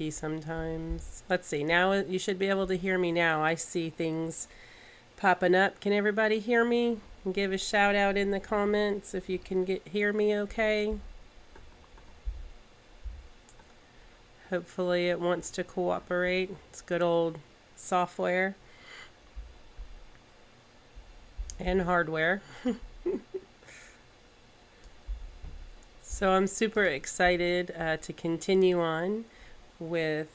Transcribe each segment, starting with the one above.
funky sometimes. Let's see. Now you should be able to hear me now. I see things popping up. Can everybody hear me? Give a shout out in the comments if you can hear me okay. Hopefully it wants to cooperate. It's good old software and hardware. So I'm super excited to continue on with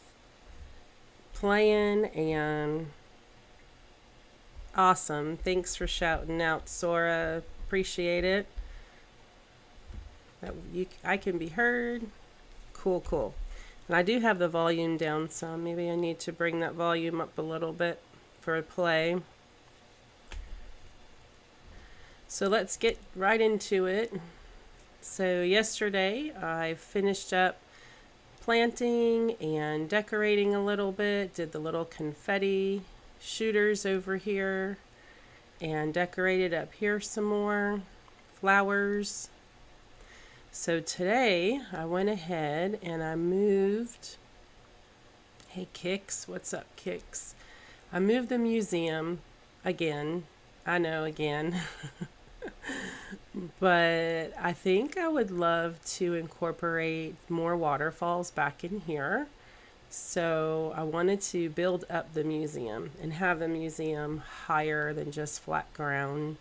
playing, and awesome. Thanks for shouting out, Sora. Appreciate it. I can be heard. Cool. And I do have the volume down some. Maybe I need to bring that volume up a little bit for a play. So let's get right into it. So yesterday I finished up planting and decorating a little bit, did the little confetti shooters over here, and decorated up here some more flowers. So today I went ahead and I moved, hey Kix, what's up Kix? I moved the museum again, I know again, but I think I would love to incorporate more waterfalls back in here. So I wanted to build up the museum and have the museum higher than just flat ground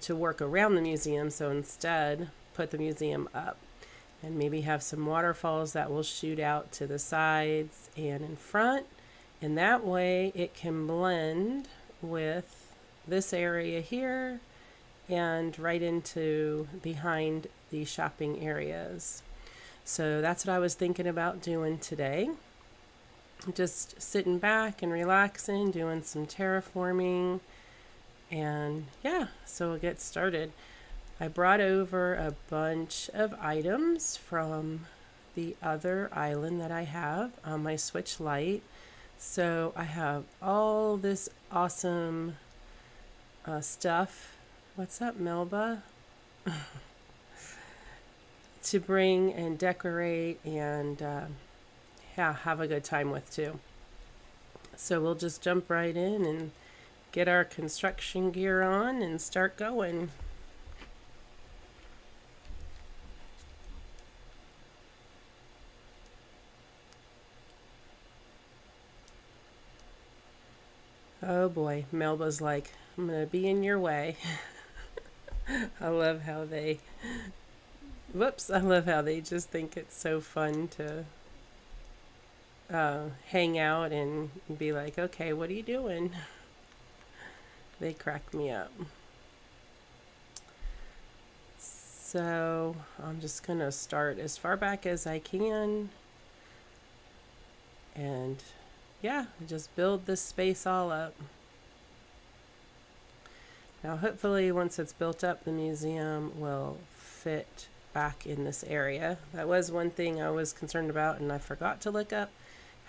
to work around the museum. So instead, put the museum up and maybe have some waterfalls that will shoot out to the sides and in front. And that way it can blend with this area here and right into behind the shopping areas. So that's what I was thinking about doing today. Just sitting back and relaxing, doing some terraforming, and yeah, so we'll get started. I brought over a bunch of items from the other island that I have on my Switch Lite. So I have all this awesome stuff. What's up, Melba? To bring and decorate and yeah, have a good time with too. So we'll just jump right in and get our construction gear on and start going. Oh boy, Melba's like, I'm gonna be in your way. I love how they, I love how they just think it's so fun to hang out and be like, okay, what are you doing? They crack me up. So I'm just gonna start as far back as I can and yeah, just build this space all up. Now hopefully once it's built up, the museum will fit back in this area. That was one thing I was concerned about, and I forgot to look up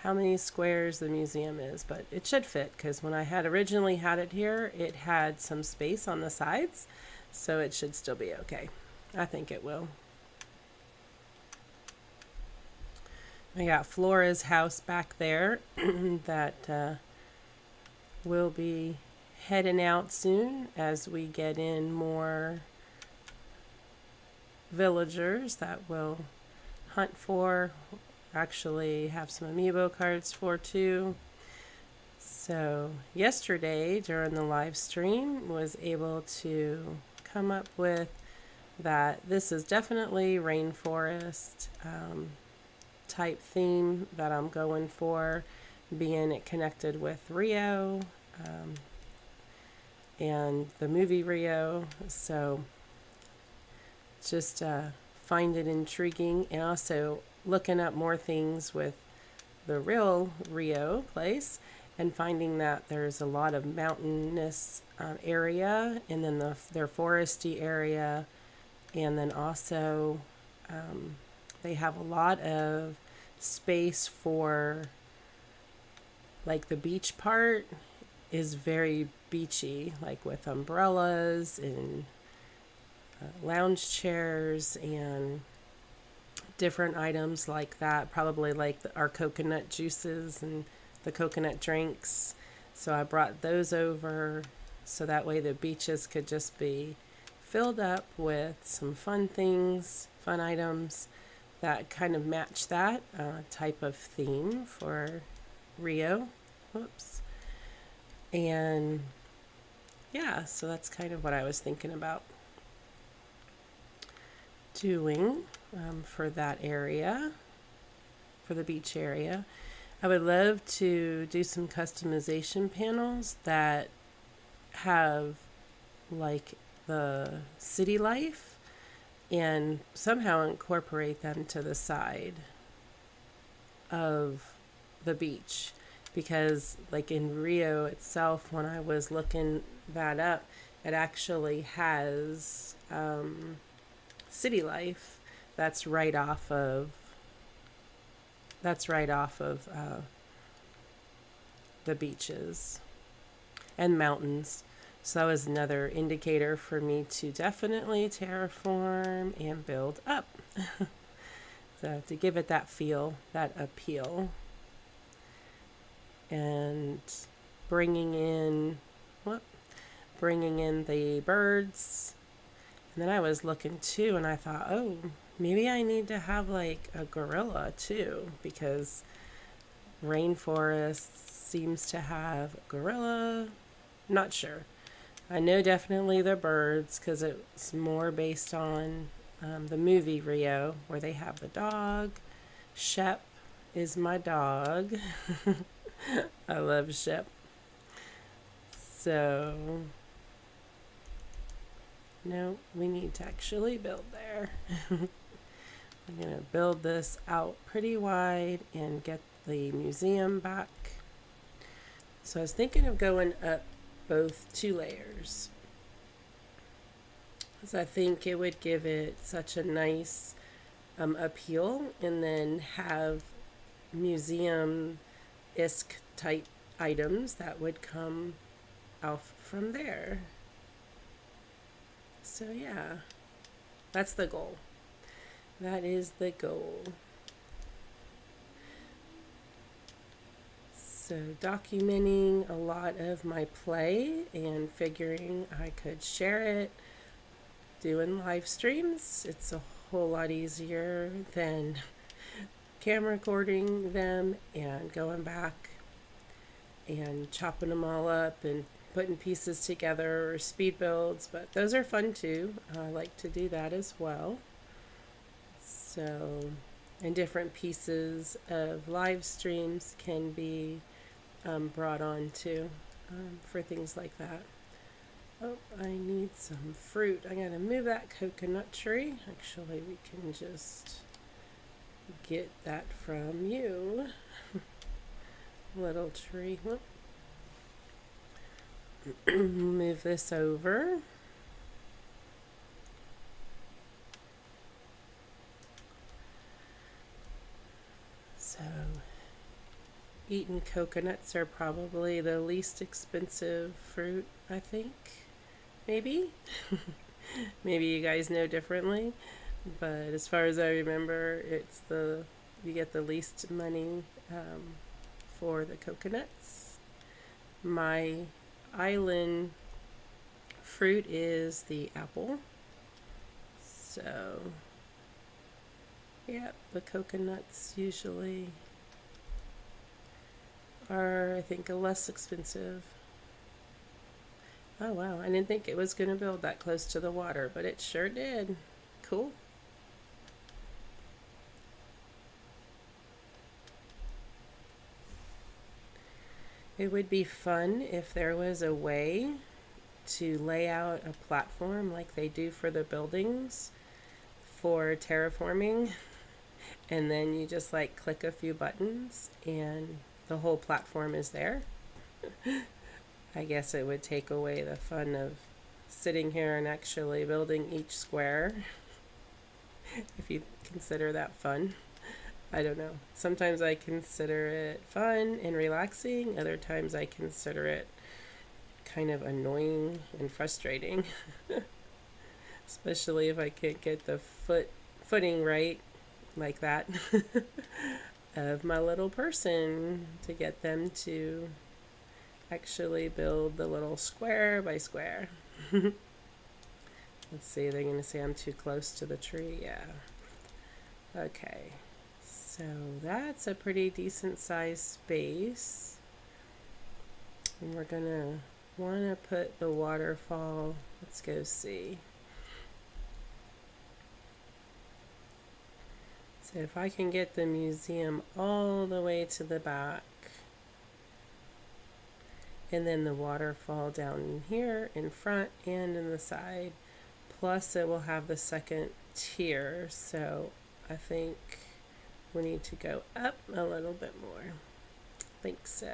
how many squares the museum is, but it should fit because when I had originally had it here, it had some space on the sides, so it should still be okay. I think it will. I got Flora's house back there that will be heading out soon as we get in more villagers that we'll hunt for. Actually have some amiibo cards for too. So yesterday during the live stream was able to come up with that this is definitely rainforest type theme that I'm going for, being it connected with Rio and the movie Rio. So just find it intriguing, and also looking up more things with the real Rio place and finding that there's a lot of mountainous area, and then their foresty area, and then also they have a lot of space for, like, the beach part is very beachy, like with umbrellas and lounge chairs and different items like that, probably like our coconut juices and the coconut drinks. So I brought those over so that way the beaches could just be filled up with some fun things, fun items that kind of match that type of theme for Rio. Whoops. And yeah, so that's kind of what I was thinking about doing for that area, for the beach area. I would love to do some customization panels that have like the city life and somehow incorporate them to the side of the beach. Because like in Rio itself, when I was looking that up, it actually has city life that's right off of the beaches and mountains. So that was another indicator for me to definitely terraform and build up. So to give it that feel, that appeal. And bringing in the birds. And then I was looking too, and I thought, oh, maybe I need to have like a gorilla too, because Rainforest seems to have gorilla. Not sure. I know definitely the birds because it's more based on the movie Rio, where they have the dog. Shep is my dog. I love Shep. So, no, we need to actually build there. I'm going to build this out pretty wide and get the museum back. So I was thinking of going up both 2 layers, because I think it would give it such a nice appeal, and then have museum-esque type items that would come off from there. So yeah, that's the goal. That is the goal. So documenting a lot of my play and figuring I could share it, doing live streams. It's a whole lot easier than camera recording them and going back and chopping them all up and putting pieces together, or speed builds, but those are fun too. I like to do that as well. So, and different pieces of live streams can be brought on too for things like that. Oh, I need some fruit. I gotta move that coconut tree. Actually, we can just get that from you. Little tree. Whoop. Move this over. So, eating coconuts are probably the least expensive fruit, I think. Maybe. Maybe you guys know differently. But as far as I remember, it's you get the least money for the coconuts. My island fruit is the apple. So, yeah, the coconuts usually are, I think, less expensive. Oh wow, I didn't think it was going to build that close to the water, but it sure did. Cool. It would be fun if there was a way to lay out a platform like they do for the buildings for terraforming, and then you just like click a few buttons and the whole platform is there. I guess it would take away the fun of sitting here and actually building each square, if you consider that fun. I don't know. Sometimes I consider it fun and relaxing. Other times I consider it kind of annoying and frustrating. Especially if I can't get the footing right. like that of my little person to get them to actually build the little square by square. Let's see, they're going to say I'm too close to the tree. Yeah. Okay. So that's a pretty decent sized space. And we're going to want to put the waterfall. Let's go see. So if I can get the museum all the way to the back, and then the waterfall down here in front and in the side, plus it will have the second tier. So I think we need to go up a little bit more. I think so.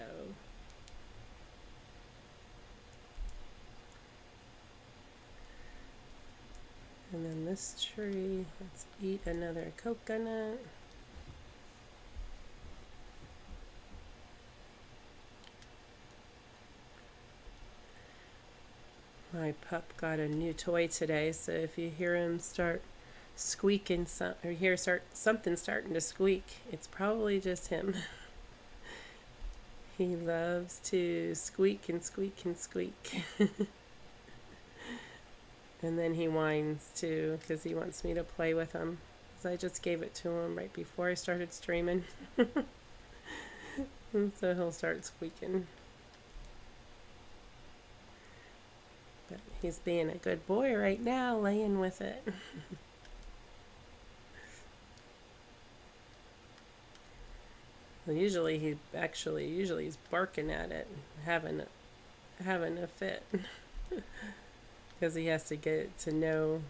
And then this tree, let's eat another coconut. My pup got a new toy today, so if you hear him start squeaking or hear something starting to squeak, it's probably just him. He loves to squeak and squeak and squeak. And then he whines too because he wants me to play with him. So I just gave it to him right before I started streaming. And so he'll start squeaking. But he's being a good boy right now, laying with it. Well, usually he's barking at it, having a fit. Because he has to get to know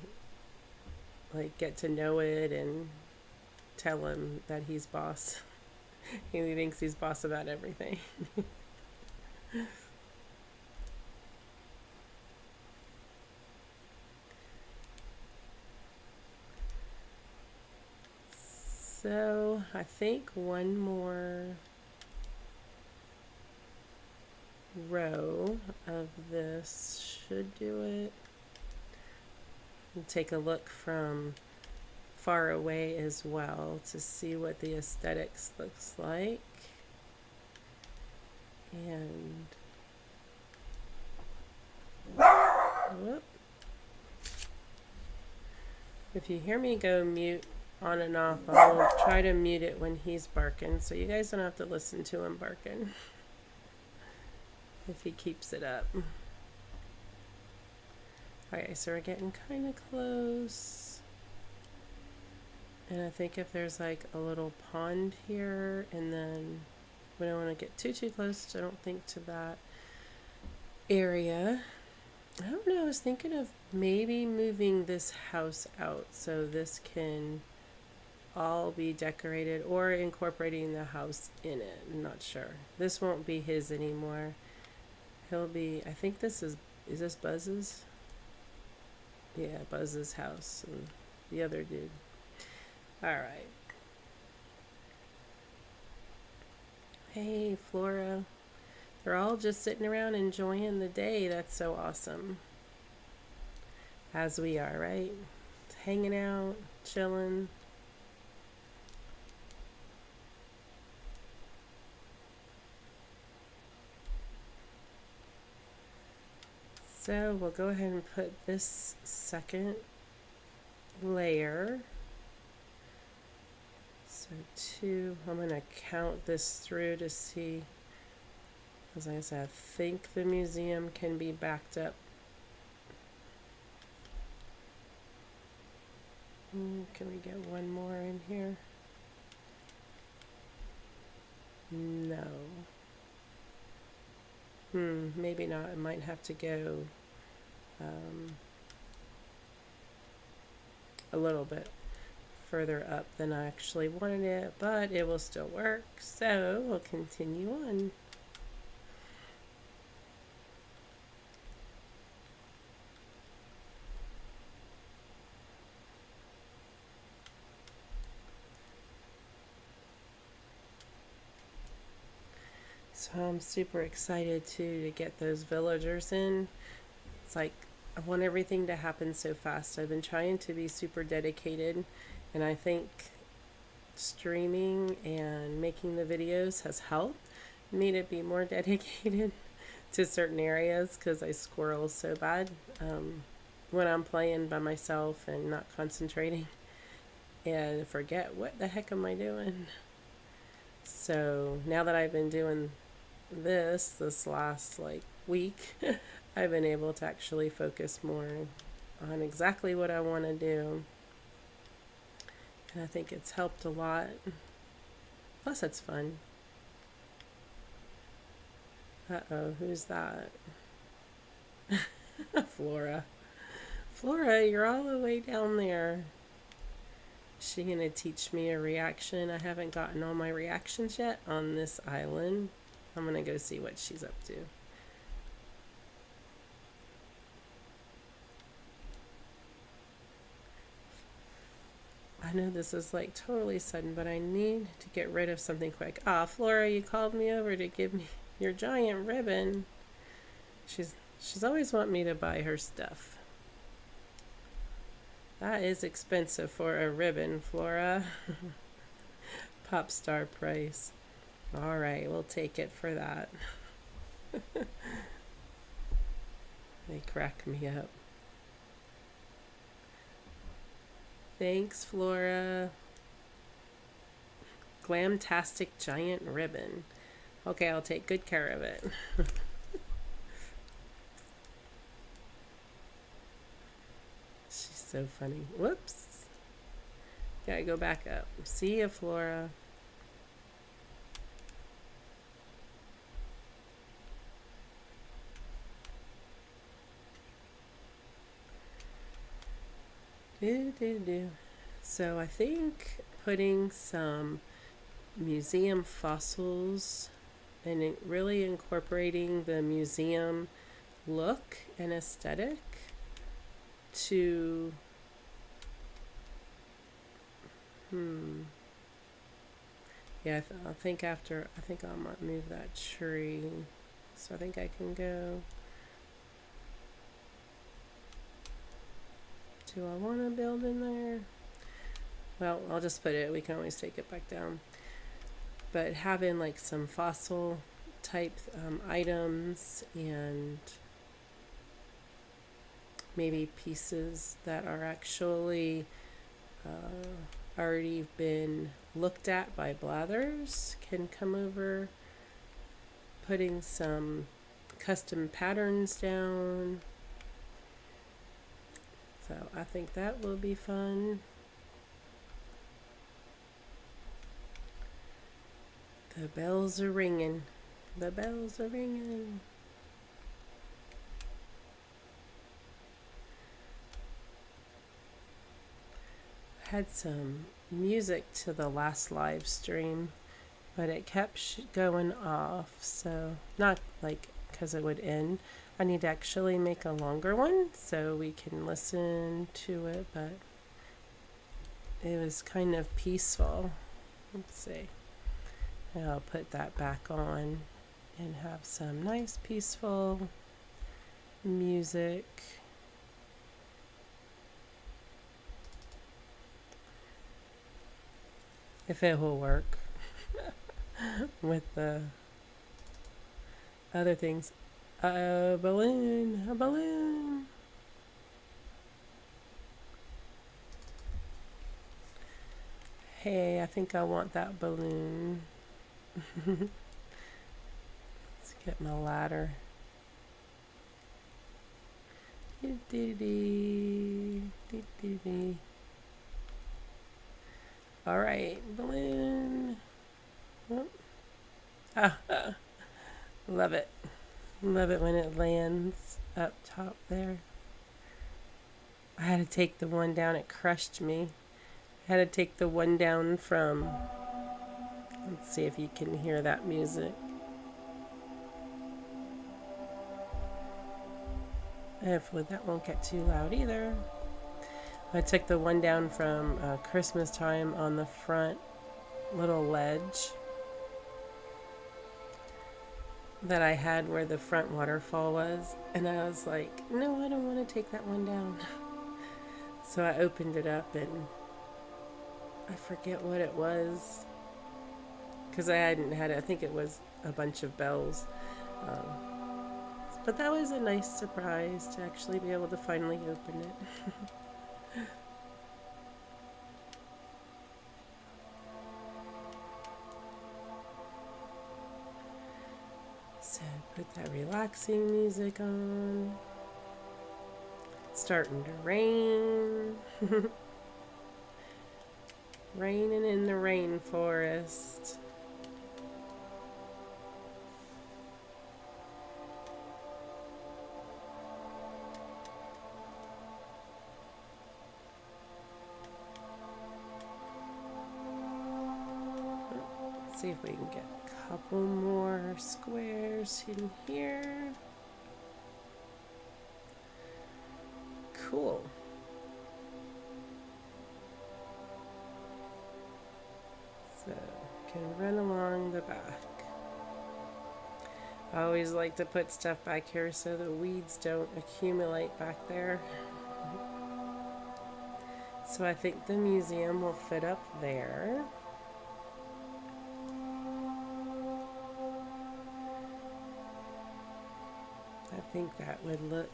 it and tell him that he's boss. He thinks he's boss about everything. So I think one more row of this should do it. And take a look from far away as well to see what the aesthetics looks like. And whoop. If you hear me go mute on and off, I'll try to mute it when he's barking, so you guys don't have to listen to him barking if he keeps it up. Okay, so we're getting kind of close. And I think if there's like a little pond here, and then we don't want to get too close, I don't think, to that area. I don't know, I was thinking of maybe moving this house out so this can all be decorated, or incorporating the house in it. I'm not sure. This won't be his anymore. He'll be, I think this is this Buzz's? Yeah, Buzz's house and the other dude. Alright. Hey, Flora. They're all just sitting around enjoying the day. That's so awesome. As we are, right? Hanging out, chilling. So we'll go ahead and put this second layer. So 2, I'm going to count this through to see, as I said, I think the museum can be backed up. Can we get one more in here? No. Maybe not. I might have to go a little bit further up than I actually wanted it, but it will still work. So we'll continue on. So I'm super excited too to get those villagers in. It's like I want everything to happen so fast. I've been trying to be super dedicated, and I think streaming and making the videos has helped me to be more dedicated to certain areas because I squirrel so bad when I'm playing by myself and not concentrating and forget what the heck am I doing. So now that I've been doing this last like week, I've been able to actually focus more on exactly what I want to do. And I think it's helped a lot. Plus, it's fun. Uh-oh, who's that? Flora. Flora, you're all the way down there. Is she going to teach me a reaction? I haven't gotten all my reactions yet on this island. I'm going to go see what she's up to. I know this is like totally sudden, but I need to get rid of something quick. Ah, Flora, you called me over to give me your giant ribbon. She's always want me to buy her stuff. That is expensive for a ribbon, Flora. Pop star price. All right, we'll take it for that. They crack me up. Thanks, Flora. Glamtastic giant ribbon. Okay, I'll take good care of it. She's so funny. Whoops. Gotta go back up. See ya, Flora. So I think putting some museum fossils and really incorporating the museum look and aesthetic to yeah, I think I might move that tree, so I think I can go. Do I want to build in there? Well, I'll just put it. We can always take it back down. But having like some fossil type items and maybe pieces that are actually already been looked at by blathers can come over. Putting some custom patterns down. So I think that will be fun. The bells are ringing. The bells are ringing. Had some music to the last live stream, but it kept going off, so not like because it would end. I need to actually make a longer one so we can listen to it, but it was kind of peaceful. Let's see. And I'll put that back on and have some nice peaceful music. If it will work with the other things. A balloon, a balloon. Hey, I think I want that balloon. Let's get my ladder. All right, balloon. Oh. Love it. Love it when it lands up top there. I had to take the one down. It crushed me. I had to take the one down from... Let's see if you can hear that music. Hopefully that won't get too loud either. I took the one down from Christmas time on the front little ledge that I had where the front waterfall was, and I was like, no, I don't want to take that one down. So I opened it up and I forget what it was because I hadn't had it. I think it was a bunch of bells. Um, but that was a nice surprise to actually be able to finally open it. So put that relaxing music on. It's starting to rain. Raining in the rainforest. Let's see if we can get a couple more squares in here. Cool. So, can run along the back. I always like to put stuff back here so the weeds don't accumulate back there. So I think the museum will fit up there. I think that would look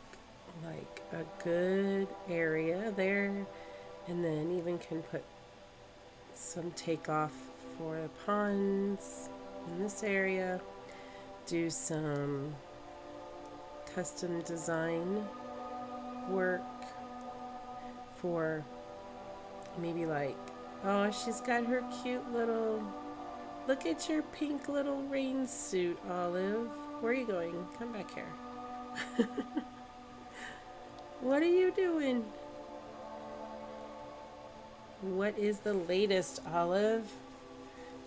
like a good area there, and then even can put some takeoff for the ponds in this area. Do some custom design work for maybe like, oh, she's got her cute little, look at your pink little rain suit, Olive. Where are you going? Come back here. What are you doing? What is the latest, Olive?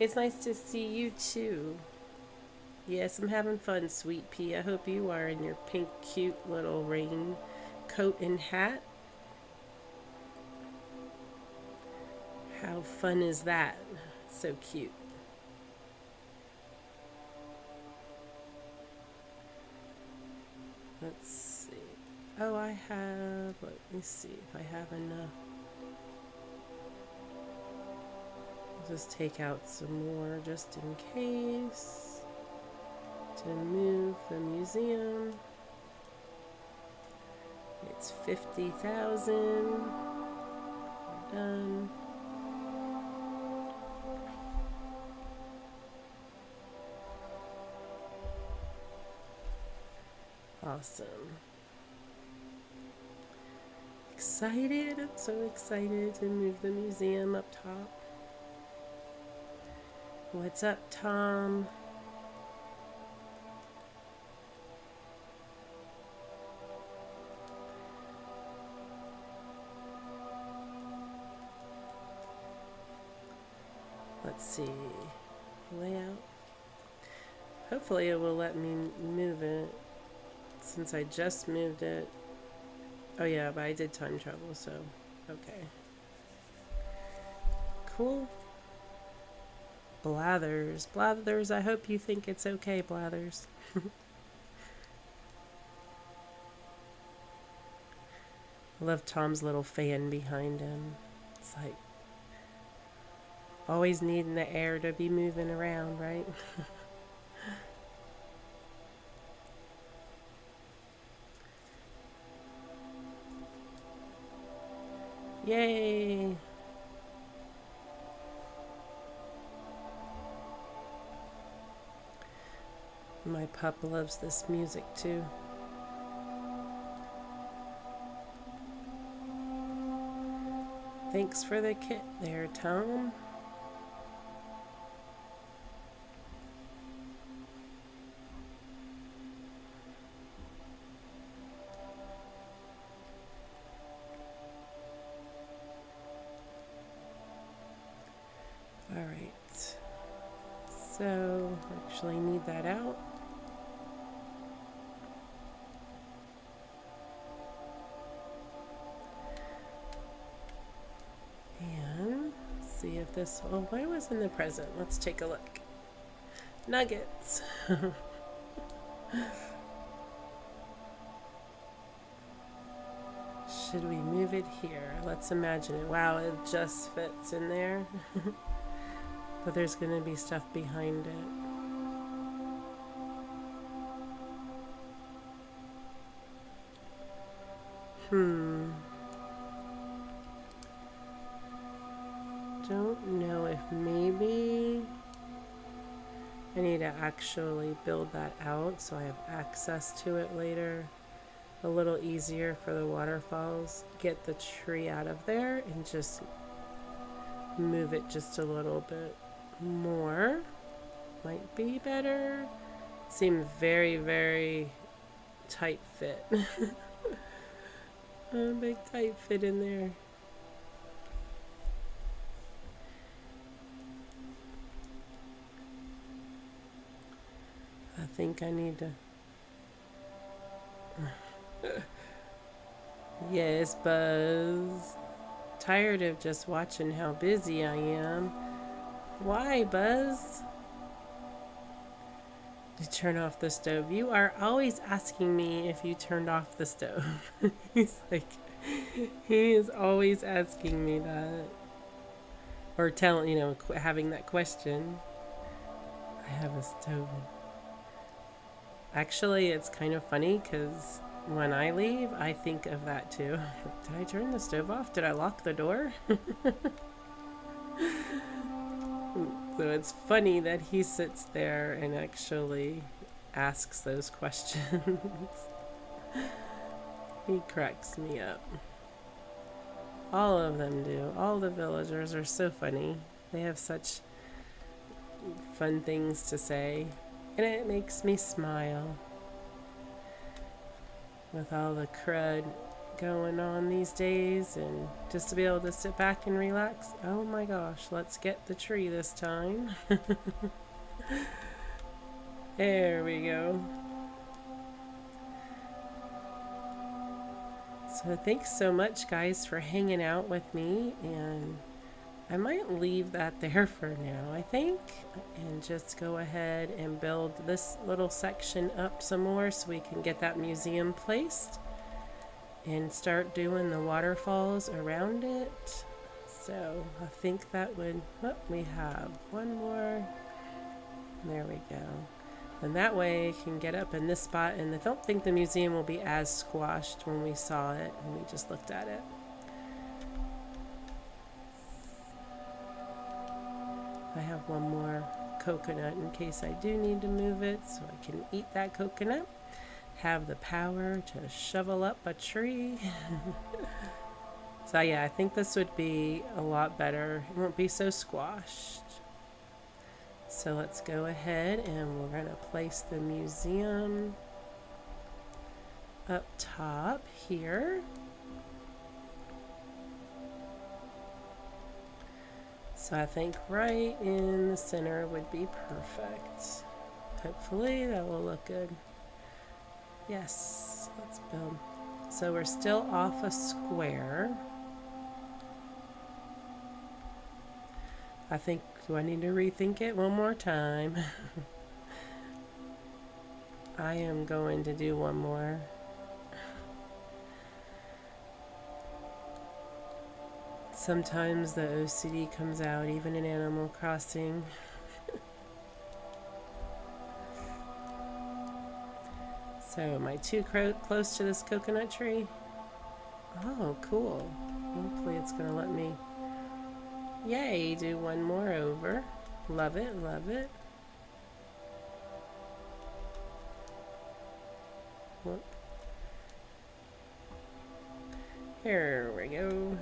It's nice to see you too. Yes, I'm having fun, Sweet Pea. I hope you are in your pink, cute little rain coat and hat. How fun is that? So cute. Let's see. Oh, I have, let me see if I have enough. I'll just take out some more just in case to move the museum. It's 50,000. We're done. Awesome. Excited. I'm so excited to move the museum up top. What's up, Tom? Let's see. Layout. Hopefully it will let me move it since I just moved it. Oh yeah, but I did time travel, so okay. Cool. Blathers. Blathers, I hope you think it's okay, Blathers. I love Tom's little fan behind him. It's like always needing the air to be moving around, right? Yay! My pup loves this music too. Thanks for the kit there, Tom. Alright, so actually need that out. And see if this, oh, why was in the present? Let's take a look. Nuggets. should we move it here? Let's imagine it. Wow, it just fits in there. But there's going to be stuff behind it. Don't know if maybe I need to actually build that out so I have access to it later. A little easier for the waterfalls. Get the tree out of there and just move it just a little bit more. Might be better. Seemed very, very tight fit. A big tight fit in there. I think I need to... Yes, Buzz. Tired of just watching how busy I am. Why, Buzz? To turn off the stove. You are always asking me if you turned off the stove. He's like, he is always asking me that. Or telling, you know, having that question. I have a stove. Actually, it's kind of funny because when I leave, I think of that too. Did I turn the stove off? Did I lock the door? So it's funny that he sits there and actually asks those questions. He cracks me up. All of them do. All the villagers are so funny. They have such fun things to say. And it makes me smile. With all the crud going on these days, and just to be able to sit back and relax. Oh my gosh, let's get the tree this time. There we go. So thanks so much, guys, for hanging out with me, and I might leave that there for now, I think, and just go ahead and build this little section up some more so we can get that museum placed and start doing the waterfalls around it. So I think that would, oh, we have one more. There we go. And that way I can get up in this spot, and I don't think the museum will be as squashed when we saw it and we just looked at it. I have one more coconut in case I do need to move it so I can eat that coconut. Have the power to shovel up a tree. So yeah, I think this would be a lot better. It won't be so squashed. So let's go ahead and we're going to place the museum up top here. So I think right in the center would be perfect. Hopefully that will look good. Yes, let's build. So we're still off a square. I think, do I need to rethink it one more time? I am going to do one more. Sometimes the OCD comes out, even in Animal Crossing. So, am I too close to this coconut tree? Oh, cool. Hopefully it's going to let me, yay, do one more over. Love it, love it. Whoop. Here we go.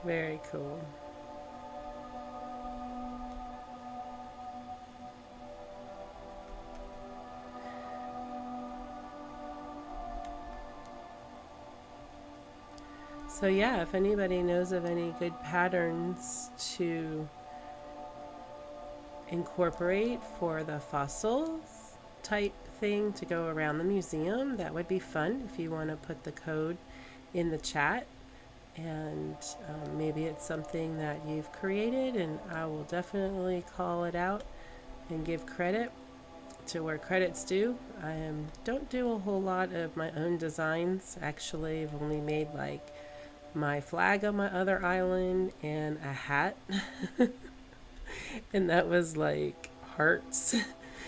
Very cool. So yeah, if anybody knows of any good patterns to incorporate for the fossils type thing to go around the museum, that would be fun if you want to put the code in the chat. And maybe it's something that you've created, and I will definitely call it out and give credit. to where credit's due. I don't do a whole lot of my own designs. Actually, I've only made like my flag on my other island and a hat. And that was like hearts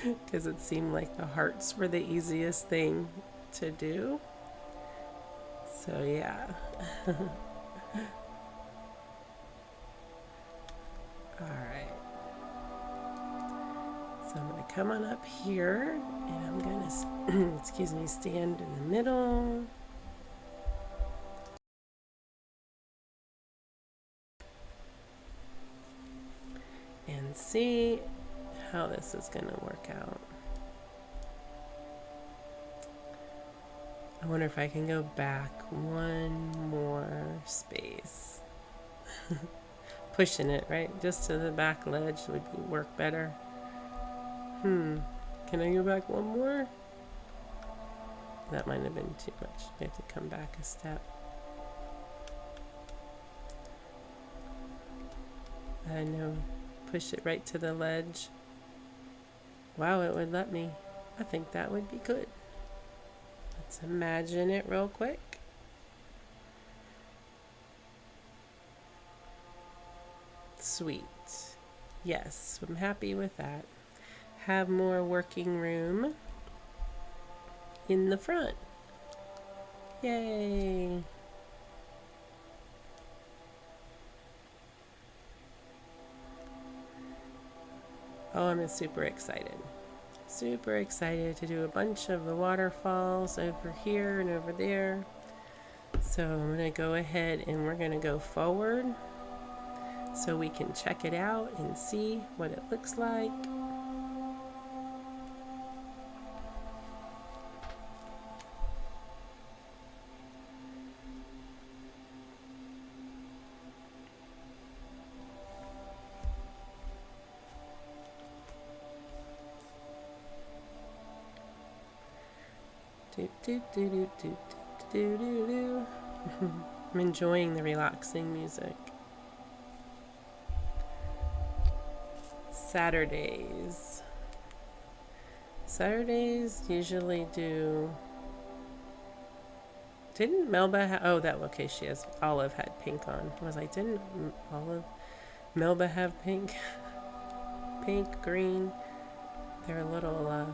because it seemed like the hearts were the easiest thing to do. So yeah. All right. So I'm going to come on up here and I'm going to, excuse me, stand in the middle. And see how this is going to work out. I wonder if I can go back one more space. Pushing it, right? Just to the back ledge would work better. Can I go back one more? That might have been too much. We have to come back a step. I know. Push it right to the ledge. Wow, it would let me. I think that would be good. Let's imagine it real quick. Sweet. Yes, I'm happy with that. Have more working room in the front. Yay. Oh, I'm super excited. Super excited to do a bunch of the waterfalls over here and over there. So I'm going to go ahead and we're going to go forward so we can check it out and see what it looks like. I'm enjoying the relaxing music. Saturdays usually do. Didn't Melba have, oh, that, okay, she has, Olive had pink on. I was like, didn't Melba have pink? Pink, green. Their little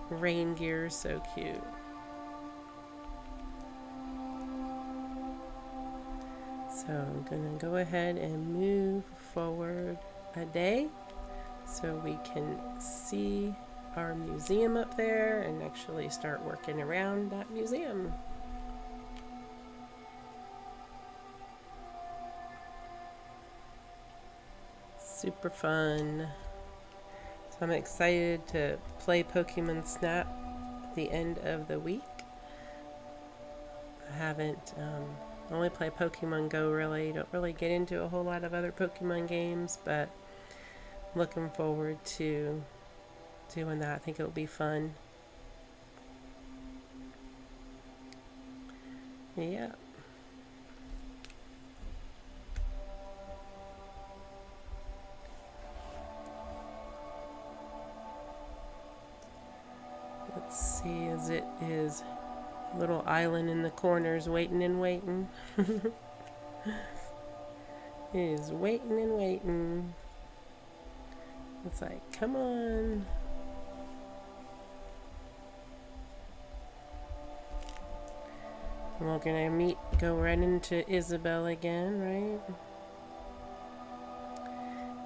rain gear, so cute. So I'm gonna go ahead and move forward a day so we can see our museum up there and actually start working around that museum. Super fun. So I'm excited to play Pokemon Snap at the end of the week. I haven't only play Pokemon Go really. Don't really get into a whole lot of other Pokemon games, but looking forward to doing that. I think it'll be fun. Yeah. Let's see, as it is little island in the corners waiting and waiting. It is waiting and waiting. It's like, come on. We're gonna go right into Isabel again, right?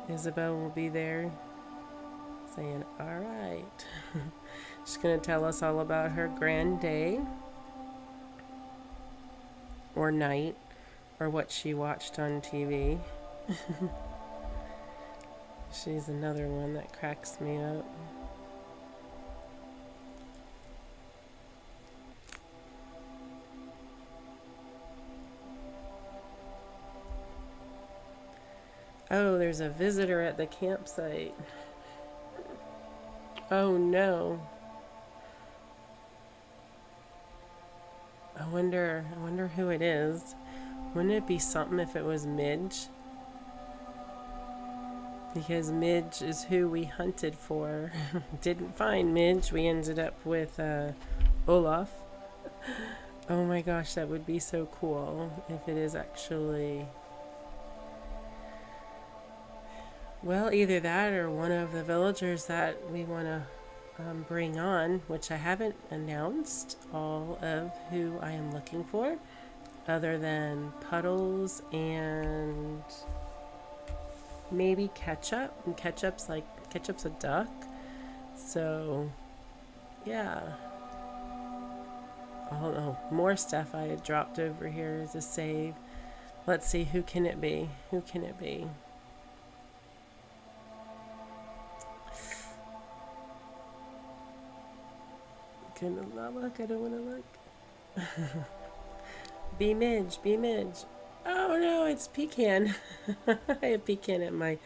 Isabel will be there saying, all right. She's gonna tell us all about her grand day or night or what she watched on TV. She's another one that cracks me up. Oh, there's a visitor at the campsite. Oh no. I wonder who it is. Wouldn't it be something if it was Midge? because Midge is who we hunted for. Didn't find Midge. We ended up with Olaf. Oh my gosh, that would be so cool if it is actually... Well, either that or one of the villagers that we want to bring on, which I haven't announced all of who I am looking for, other than Puddles and maybe Ketchup. And Ketchup's a duck. So, yeah. Oh no, more stuff I had dropped over here as a save. Let's see, who can it be? Who can it be? Can I not look? I don't want to look. Be Midge, be Midge. Oh no, it's Pecan. I have Pecan at my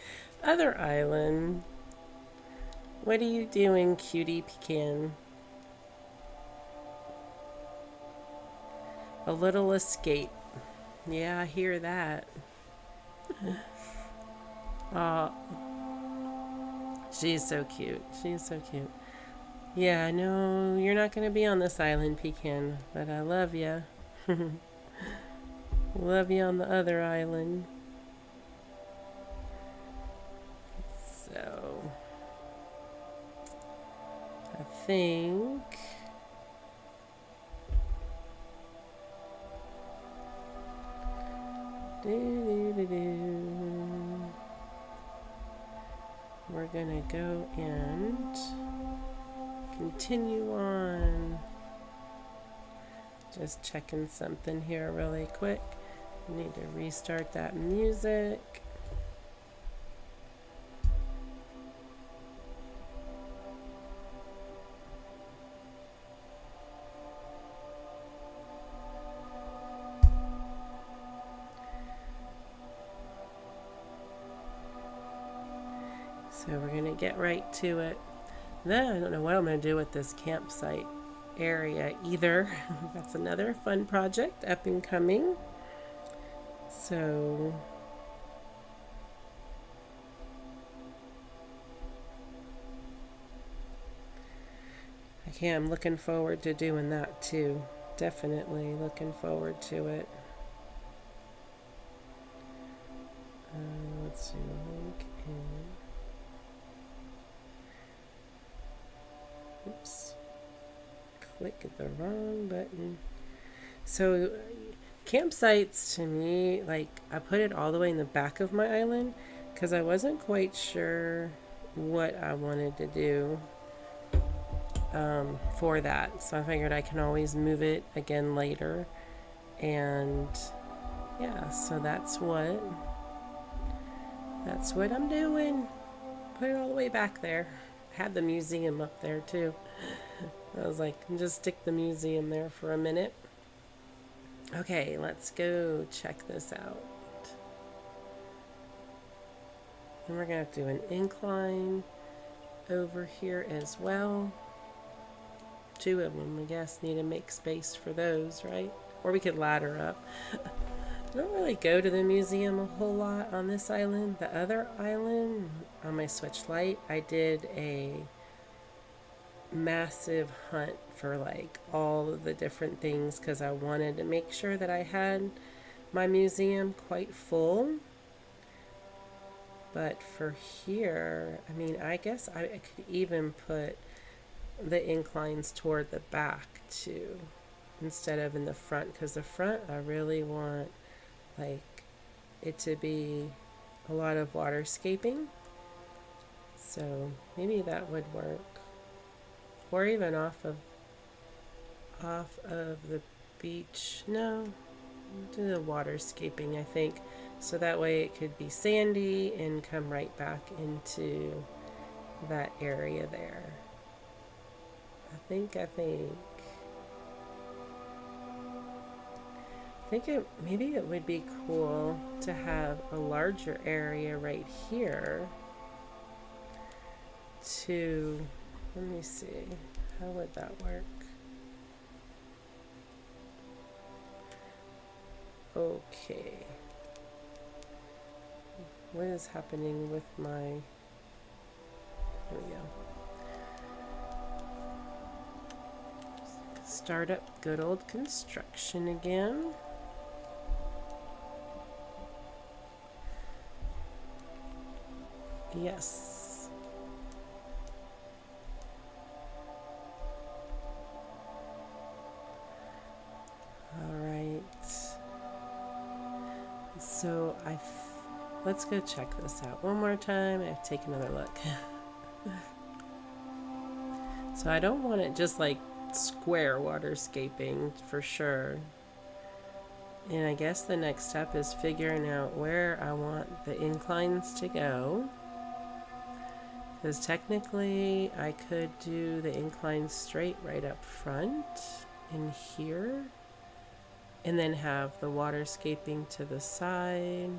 other island. What are you doing, cutie Pecan? A little escape. Yeah, I hear that. Oh, she's so cute. She's so cute. Yeah, I know you're not going to be on this island, Pecan, but I love you. Love you on the other island. So, I think... We're gonna go and continue on. Just checking something here really quick. Need to restart that music. So we're gonna get right to it. Then I don't know what I'm gonna do with this campsite area either. That's another fun project up and coming. So I'm looking forward to doing that too. Definitely looking forward to it. Let's see, link in. Oops. Click the wrong button. So campsites to me, like I put it all the way in the back of my island because I wasn't quite sure what I wanted to do for that. So I figured I can always move it again later. And yeah, so that's what I'm doing. Put it all the way back there. Had the museum up there too. I was like, just stick the museum there for a minute. Okay, let's go check this out. And we're gonna have to do an incline over here as well. 2 of them, I guess, need to make space for those, right? Or we could ladder up. I don't really go to the museum a whole lot on this island. The other island, on my Switch Lite, I did a massive hunt for like all of the different things because I wanted to make sure that I had my museum quite full. But for here, I mean, I guess I could even put the inclines toward the back too, instead of in the front, because the front I really want like it to be a lot of waterscaping. So maybe that would work. Or even off of the beach. No, do the waterscaping, I think. So that way it could be sandy and come right back into that area there. I think maybe it would be cool to have a larger area right here to, let me see, how would that work? Okay. What is happening with my... There we go. Start up good old construction again. Yes. All right. So let's go check this out one more time. I have to take another look. So I don't want it just like square waterscaping for sure. And I guess the next step is figuring out where I want the inclines to go. Because technically I could do the incline straight right up front in here. And then have the waterscaping to the side.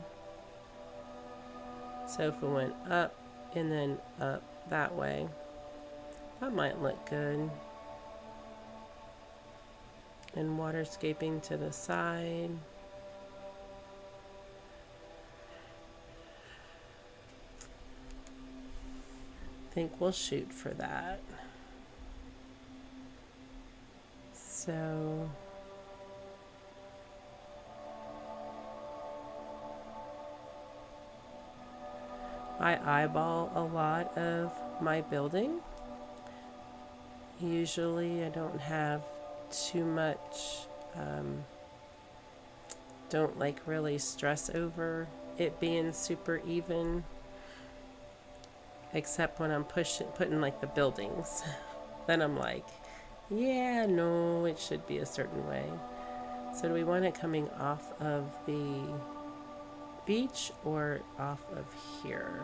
So if it went up and then up that way, that might look good. And waterscaping to the side. I think we'll shoot for that. So I eyeball a lot of my building. Usually I don't have too much, don't like really stress over it being super even. Except when I'm putting like the buildings. Then I'm like, yeah, no, it should be a certain way. So do we want it coming off of the beach or off of here?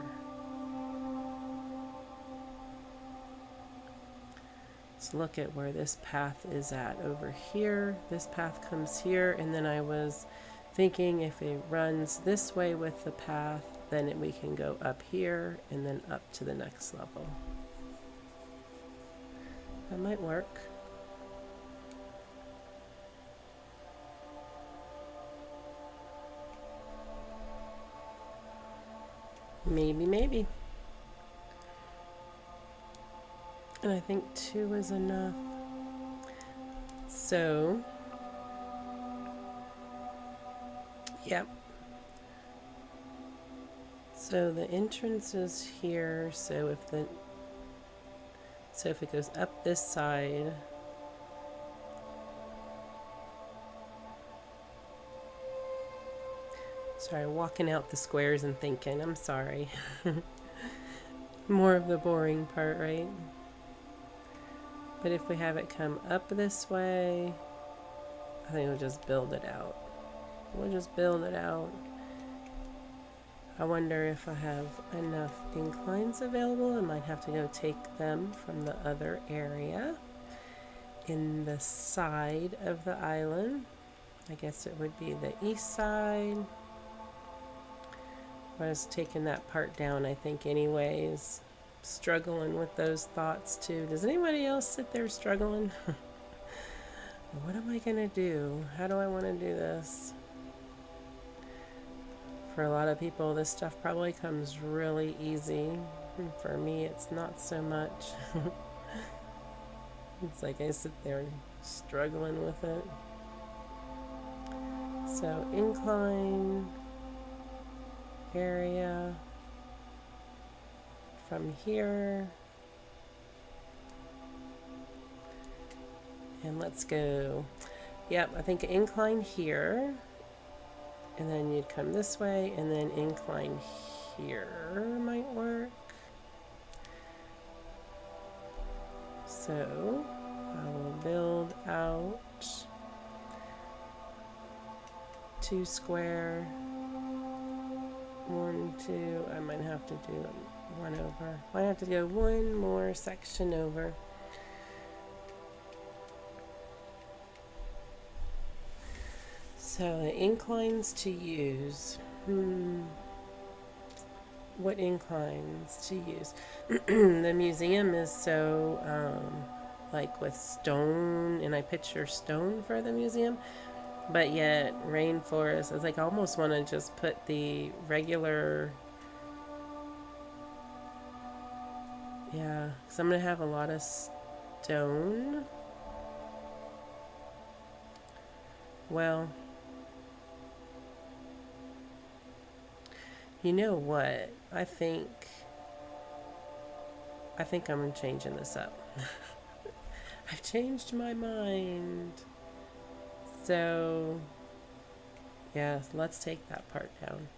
Let's look at where this path is at over here. This path comes here, and then I was thinking if it runs this way with the path, then we can go up here and then up to the next level. That might work. Maybe, maybe. And I think 2 is enough. So, yep. So the entrance is here, so if it goes up this side, sorry, walking out the squares and thinking, I'm sorry. More of the boring part, right? But if we have it come up this way, I think we'll just build it out. We'll just build it out. I wonder if I have enough inclines available. I might have to go take them from the other area in the side of the island. I guess it would be the east side. I was taking that part down, I think, anyways. Struggling with those thoughts too. Does anybody else sit there struggling? What am I gonna do? How do I want to do this? For a lot of people, this stuff probably comes really easy. For me, it's not so much. It's like I sit there struggling with it. So incline area from here. And let's go. Yep, I think incline here. And then you'd come this way, and then incline here might work. So I will build out 2 square, 1, 2. I might have to do 1 over. I have to go 1 more section over. So the inclines to use. What inclines to use? The museum is so like with stone, and I picture stone for the museum, but yet rainforest is like I almost want to just put the regular Yeah, because I'm going to have a lot of stone. Well, you know what? I think I'm changing this up. I've changed my mind. So, yeah, let's take that part down.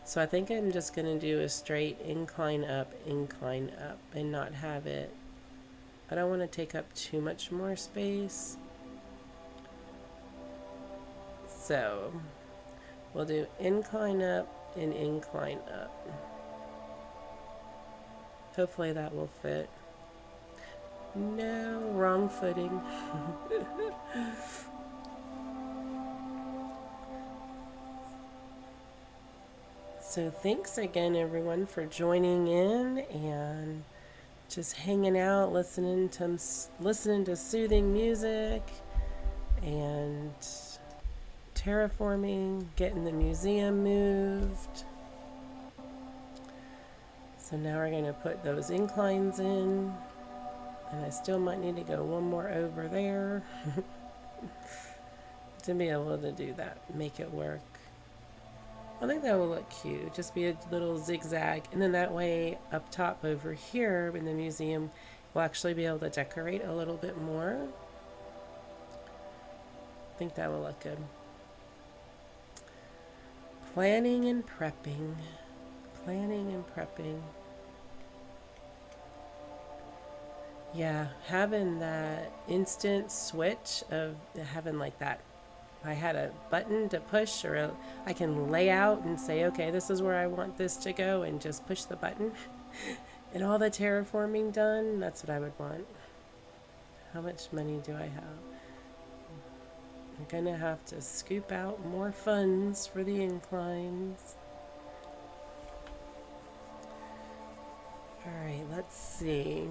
So I think I'm just going to do a straight incline up, and not have it. I don't want to take up too much more space. So we'll do incline up and incline up. Hopefully that will fit. No, wrong footing. So thanks again, everyone, for joining in and just hanging out, listening to soothing music and terraforming, getting the museum moved. So now we're going to put those inclines in, and I still might need to go one more over there to be able to do that, make it work. I think that will look cute, just be a little zigzag, and then that way up top over here in the museum we'll actually be able to decorate a little bit more. I think that will look good. Planning and prepping. Yeah, having that instant switch of having like that. I had a button to push, or I can lay out and say, okay, this is where I want this to go, and just push the button. And all the terraforming done, that's what I would want. How much money do I have? I'm gonna have to scoop out more funds for the inclines. Alright, let's see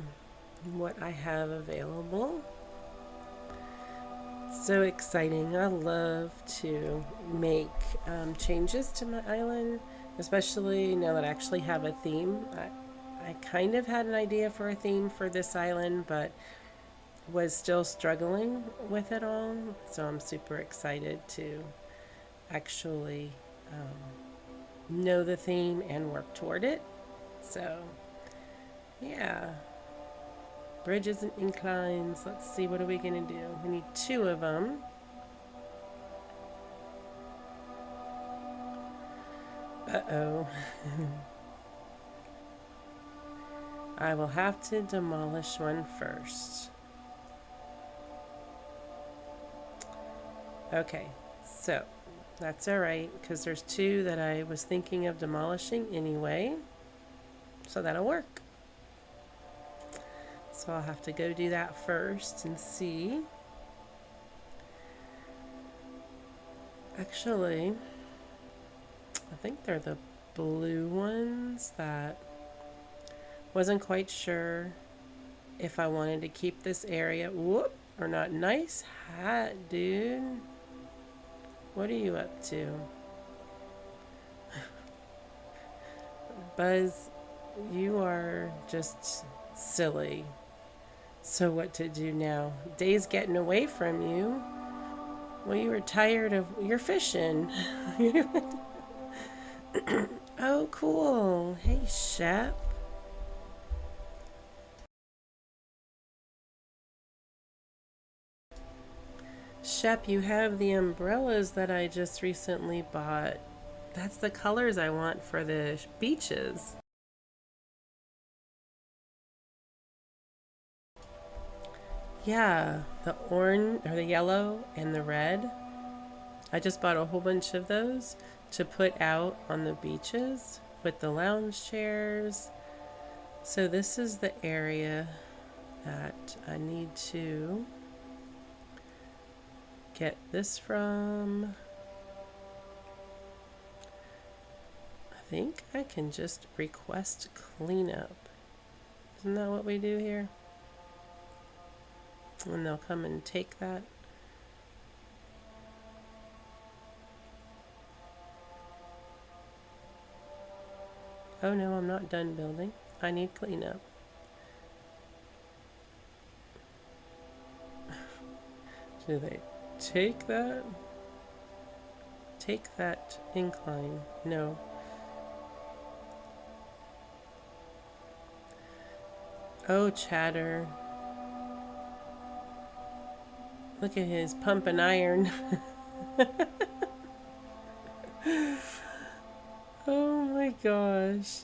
what I have available. So exciting. I love to make changes to my island, especially now that I actually have a theme. I kind of had an idea for a theme for this island, but was still struggling with it all. So I'm super excited to actually know the theme and work toward it. So, yeah. Bridges and inclines. Let's see, what are we going to do? We need 2 of them. Uh-oh. I will have to demolish one first. Okay, so that's all right, because there's 2 that I was thinking of demolishing anyway. So that'll work. So I'll have to go do that first and see. Actually, I think they're the blue ones that wasn't quite sure if I wanted to keep this area whoop or not. Nice hat, dude. What are you up to? Buzz, you are just silly. So what to do now? Day's getting away from you. Well, you were tired of your fishing. Oh, cool. Hey, Shep. Shep, you have the umbrellas that I just recently bought. That's the colors I want for the beaches. Yeah, the orange or the yellow and the red. I just bought a whole bunch of those to put out on the beaches with the lounge chairs. So this is the area that I need to get this from. I think I can just request cleanup. Isn't that what we do here? And they'll come and take that. Oh no, I'm not done building. I need cleanup. Do they take that? Take that incline? No. Oh, Chatter. Look at his pumping iron. Oh my gosh.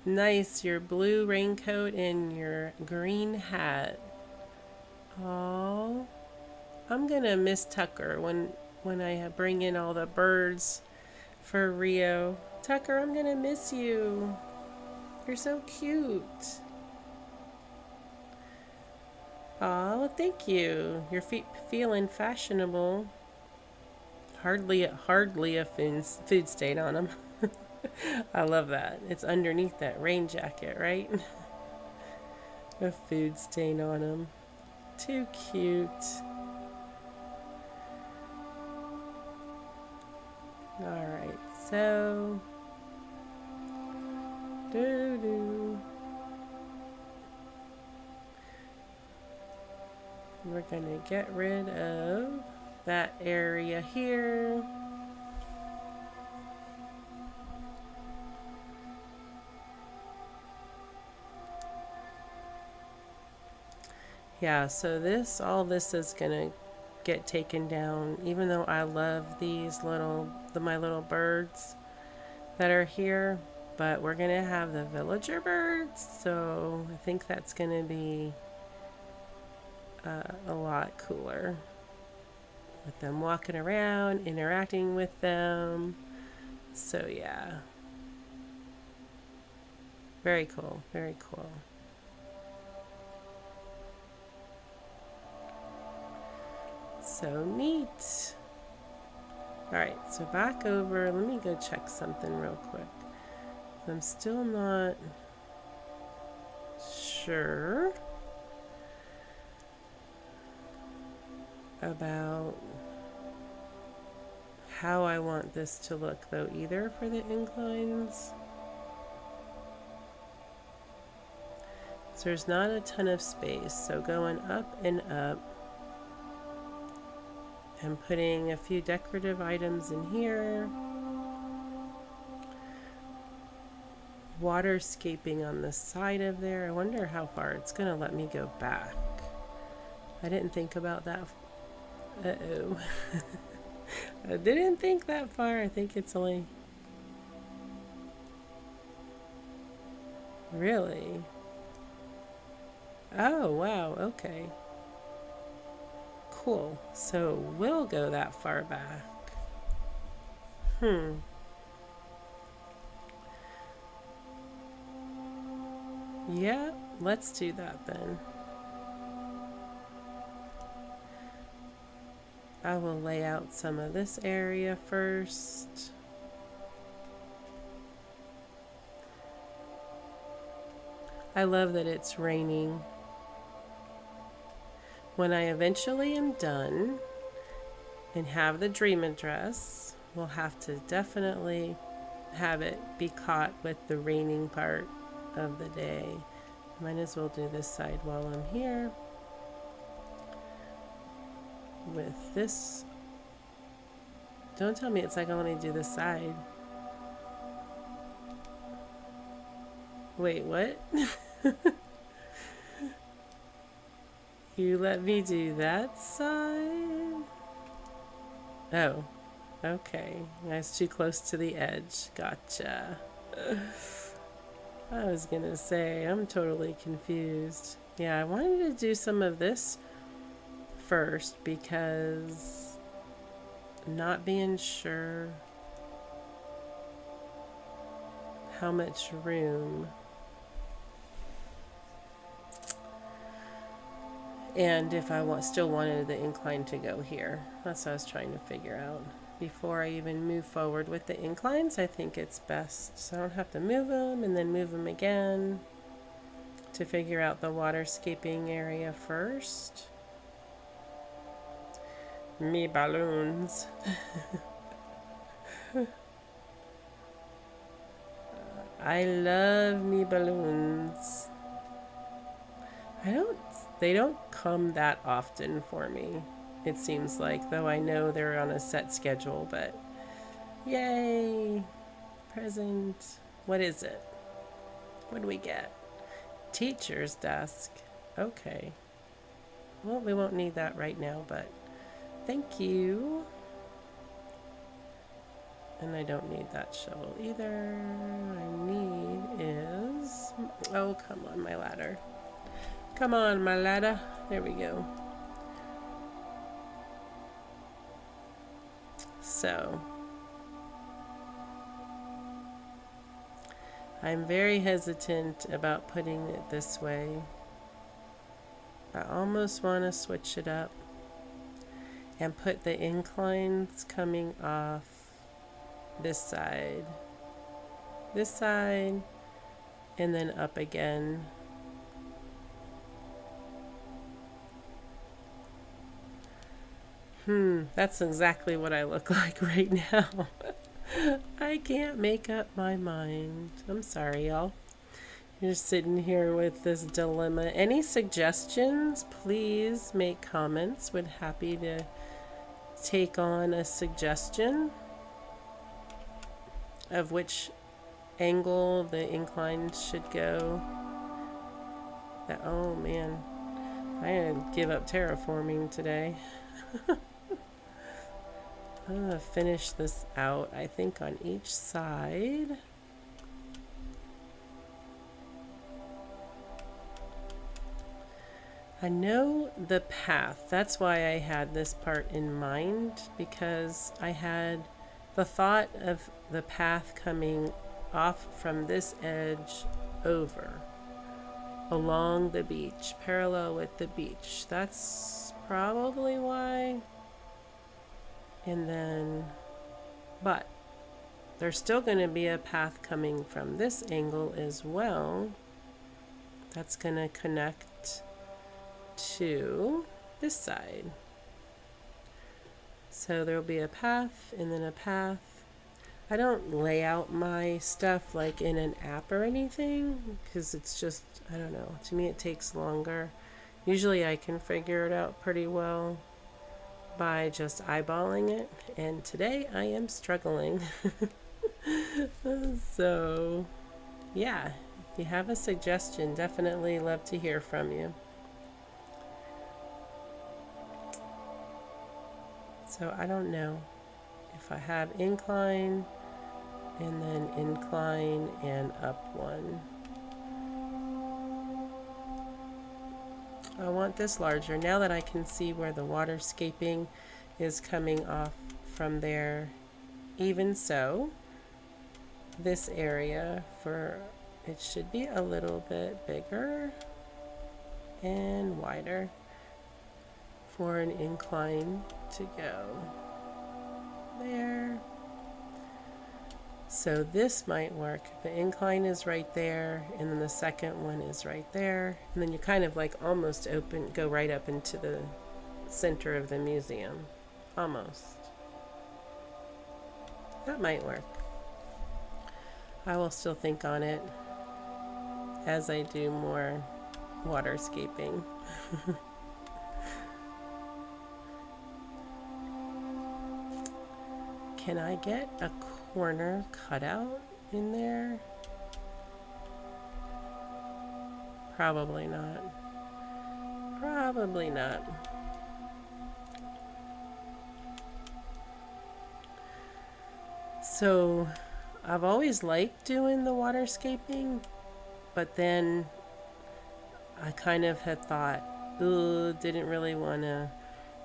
Nice, your blue raincoat and your green hat. Oh, I'm gonna miss Tucker when I bring in all the birds for Rio. Tucker, I'm gonna miss you. You're so cute. Aw, well, thank you. You're feeling fashionable. Hardly a food stain on him. I love that. It's underneath that rain jacket, right? A food stain on him. Too cute. Alright, so... Doo-doo. We're gonna get rid of that area here. Yeah, so all this is gonna get taken down, even though I love these my little birds that are here, but we're gonna have the villager birds, so I think that's gonna be a lot cooler with them walking around, interacting with them. So yeah, very cool, very cool. So neat. Alright, so back over. Let me go check something real quick. I'm still not sure about how I want this to look, though, either for the inclines. So there's not a ton of space, so going up and up. I'm putting a few decorative items in here. Waterscaping on the side of there. I wonder how far it's going to let me go back. I didn't think about that. Uh-oh. I didn't think that far. I think it's only... Really? Oh, wow. Okay. Cool. So we'll go that far back. Yeah, let's do that then. I will lay out some of this area first. I love that it's raining. When I eventually am done and have the dream address, we'll have to definitely have it be caught with the raining part of the day. Might as well do this side while I'm here. With this, don't tell me it's like I only do this side. Wait, what? You let me do that side? Oh, okay. I was too close to the edge. Gotcha. I was gonna say, I'm totally confused. Yeah, I wanted to do some of this first because not being sure how much room and if I still wanted the incline to go here. That's what I was trying to figure out. Before I even move forward with the inclines, I think it's best so I don't have to move them and then move them again to figure out the waterscaping area first. Me balloons. I love me balloons. I don't They don't come that often for me, it seems like, though I know they're on a set schedule, but yay! Present. What is it? What do we get? Teacher's desk. Okay. Well, we won't need that right now, but thank you. And I don't need that shovel either. I need is... Oh, come on, my ladder. Come on, my ladder. There we go. So, I'm very hesitant about putting it this way. I almost want to switch it up and put the inclines coming off this side, and then up again. That's exactly what I look like right now. I can't make up my mind. I'm sorry, y'all. You're sitting here with this dilemma. Any suggestions? Please make comments. Would happy to take on a suggestion of which angle the incline should go. Oh man, I had to give up terraforming today. I'm gonna finish this out, I think, on each side. I know the path. That's why I had this part in mind, because I had the thought of the path coming off from this edge over along the beach, parallel with the beach. That's probably why. And then, but there's still going to be a path coming from this angle as well. That's going to connect to this side. So there'll be a path and then a path. I don't lay out my stuff like in an app or anything, because it's just, I don't know, to me it takes longer. Usually I can figure it out pretty well by just eyeballing it, and today I am struggling. So yeah, if you have a suggestion, definitely love to hear from you. So I don't know if I have incline and then incline and up one. I want this larger now that I can see where the waterscaping is coming off from there. Even so, this area for it should be a little bit bigger and wider for an incline to go there. So this might work. The incline is right there, and then the second one is right there, and then you kind of like almost go right up into the center of the museum. Almost. That might work. I will still think on it as I do more waterscaping. Can I get a corner cutout in there? Probably not. Probably not. So I've always liked doing the waterscaping, but then I kind of had thought, ooh, didn't really want to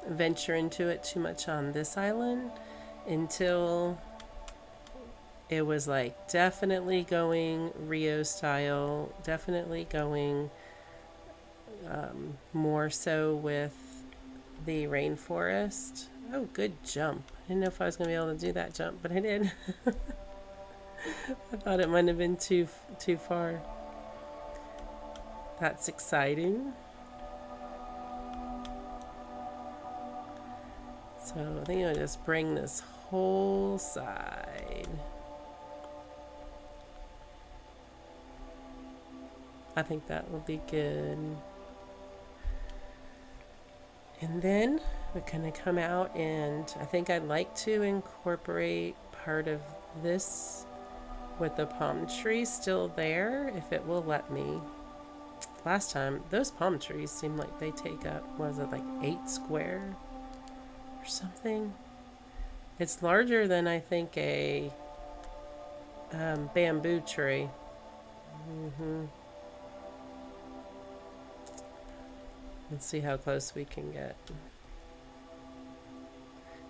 venture into it too much on this island until it was like definitely going Rio style, definitely going more so with the rainforest. Oh, good jump. I didn't know if I was going to be able to do that jump, but I did. I thought it might have been too far. That's exciting. So I think I'll just bring this whole side. I think that will be good. And then we're going to come out, and I think I'd like to incorporate part of this with the palm tree still there, if it will let me. Last time, those palm trees seem like they take up, was it like 8 square or something? It's larger than I think a bamboo tree. Let's see how close we can get.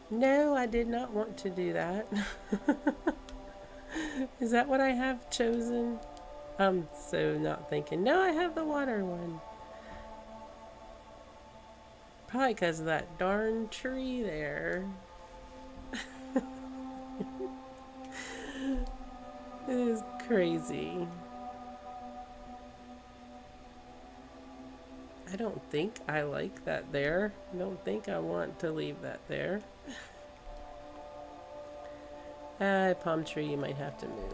No, I did not want to do that. Is that what I have chosen? I'm so not thinking. No, I have the water one. Probably because of that darn tree there. It is crazy. I don't think I like that there. I don't think I want to leave that there. Palm tree, you might have to move.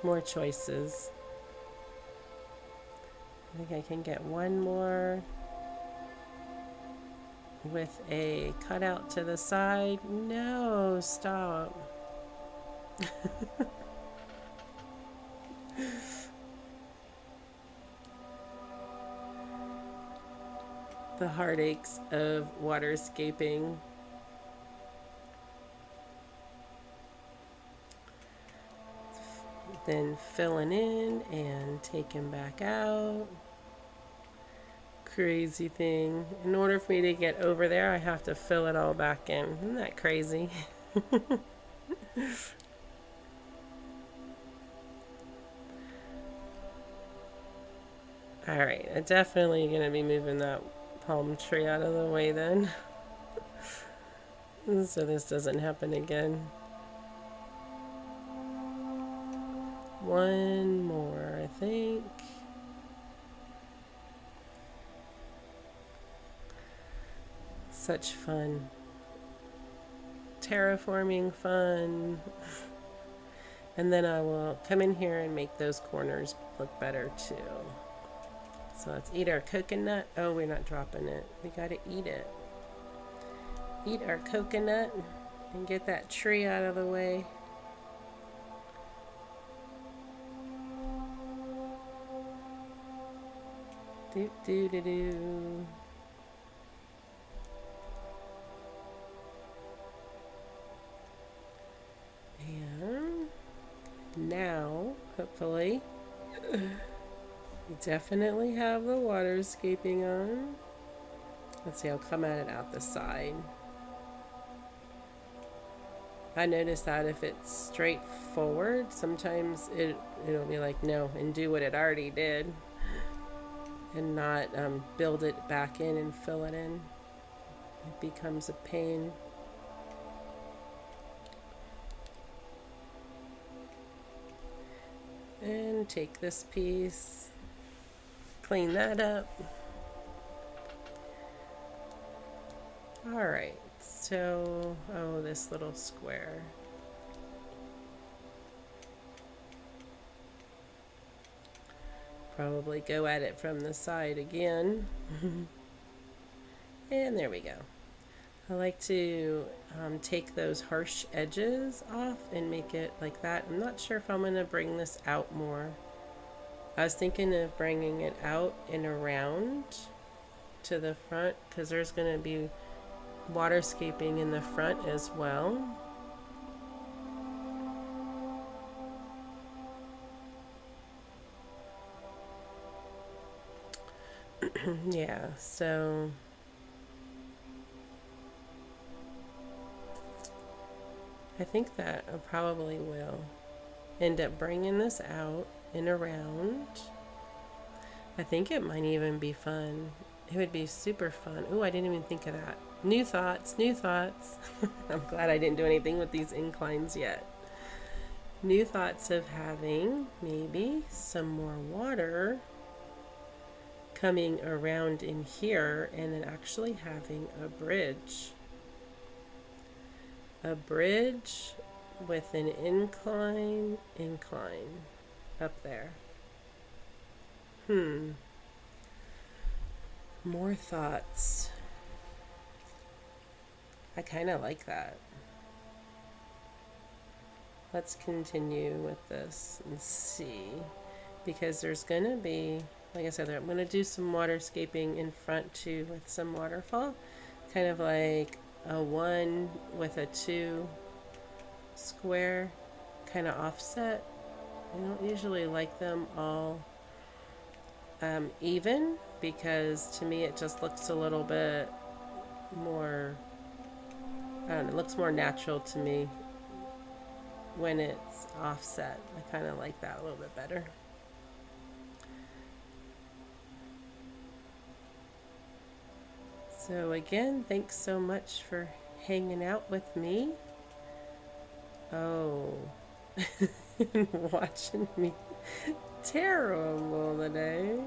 More choices. I think I can get one more with a cutout to the side. No, stop. The heartaches of waterscaping. Then filling in and taking back out. Crazy thing. In order for me to get over there, I have to fill it all back in. Isn't that crazy? Alright, I'm definitely going to be moving that palm tree out of the way then. So this doesn't happen again. One more, I think. Such fun. Terraforming fun. And then I will come in here and make those corners look better too. So let's eat our coconut. Oh, we're not dropping it. We gotta eat it. Eat our coconut and get that tree out of the way. Do do do do. And now, hopefully, we definitely have the waterscaping on. Let's see, I'll come at it out the side. I noticed that if it's straight forward, sometimes it'll be like, no, and do what it already did. And not build it back in and fill it in. It becomes a pain. And take this piece, clean that up. Alright, so, oh, this little square. Probably go at it from the side again. And there we go. I like to take those harsh edges off and make it like that. I'm not sure if I'm going to bring this out more. I was thinking of bringing it out and around to the front because there's going to be waterscaping in the front as well. Yeah, so I think that I probably will end up bringing this out and around. I think it might even be fun. It would be super fun. Oh, I didn't even think of that. New thoughts, new thoughts. I'm glad I didn't do anything with these inclines yet. New thoughts of having maybe some more water coming around in here and then actually having a bridge. A bridge with an incline up there. More thoughts. I kind of like that. Let's continue with this and see. Because there's going to be, like I said, I'm going to do some waterscaping in front too with some waterfall. Kind of like a 1 with a 2 square kind of offset. I don't usually like them all even, because to me it just looks a little bit more, I don't know, it looks more natural to me when it's offset. I kind of like that a little bit better. So again, thanks so much for hanging out with me. Oh, and watching me terrible today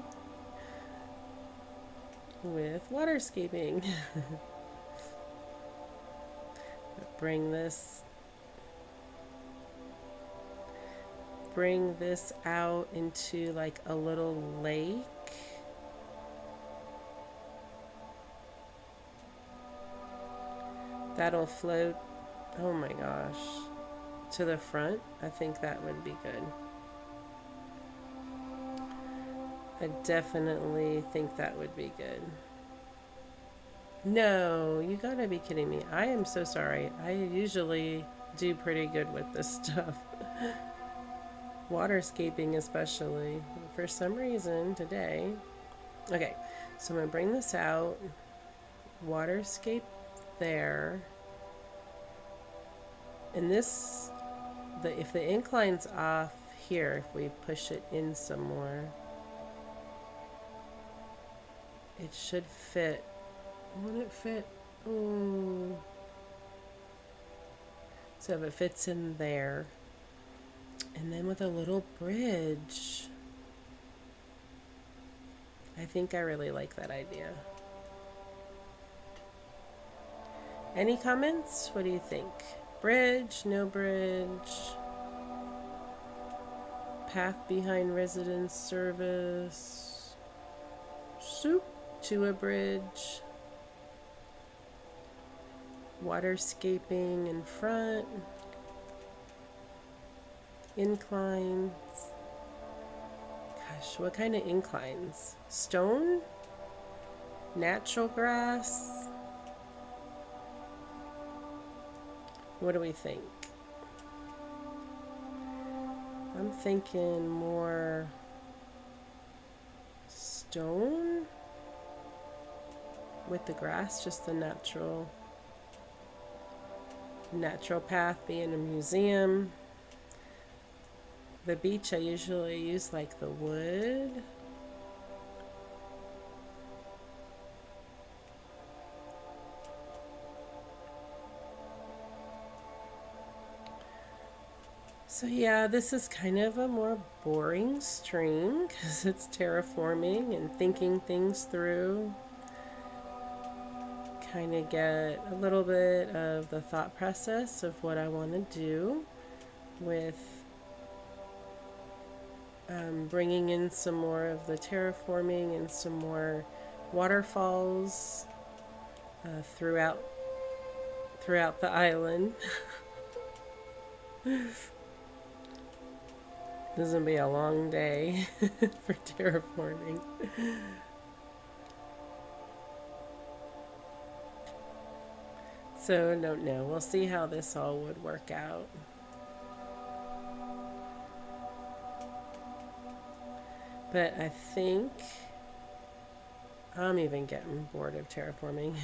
with waterscaping. bring this out into like a little lake. That'll float, oh my gosh, to the front. I think that would be good. I definitely think that would be good. No, you gotta be kidding me. I am so sorry. I usually do pretty good with this stuff. Waterscaping especially. For some reason today. Okay, so I'm gonna bring this out. Waterscape there. And this, if the incline's off here, if we push it in some more, it should fit. Won't it fit? Oh. So if it fits in there, and then with a little bridge, I think I really like that idea. Any comments? What do you think? Bridge, no bridge? Path behind residence service? Soup to a bridge? Waterscaping in front? Inclines? Gosh, what kind of inclines? Stone? Natural grass? What do we think? I'm thinking more stone with the grass, just the natural path being a museum. The beach, I usually use like the wood. So yeah, this is kind of a more boring stream because it's terraforming and thinking things through. Kind of get a little bit of the thought process of what I want to do with bringing in some more of the terraforming and some more waterfalls throughout the island. This is going to be a long day for terraforming. So I don't know. We'll see how this all would work out. But I think I'm even getting bored of terraforming.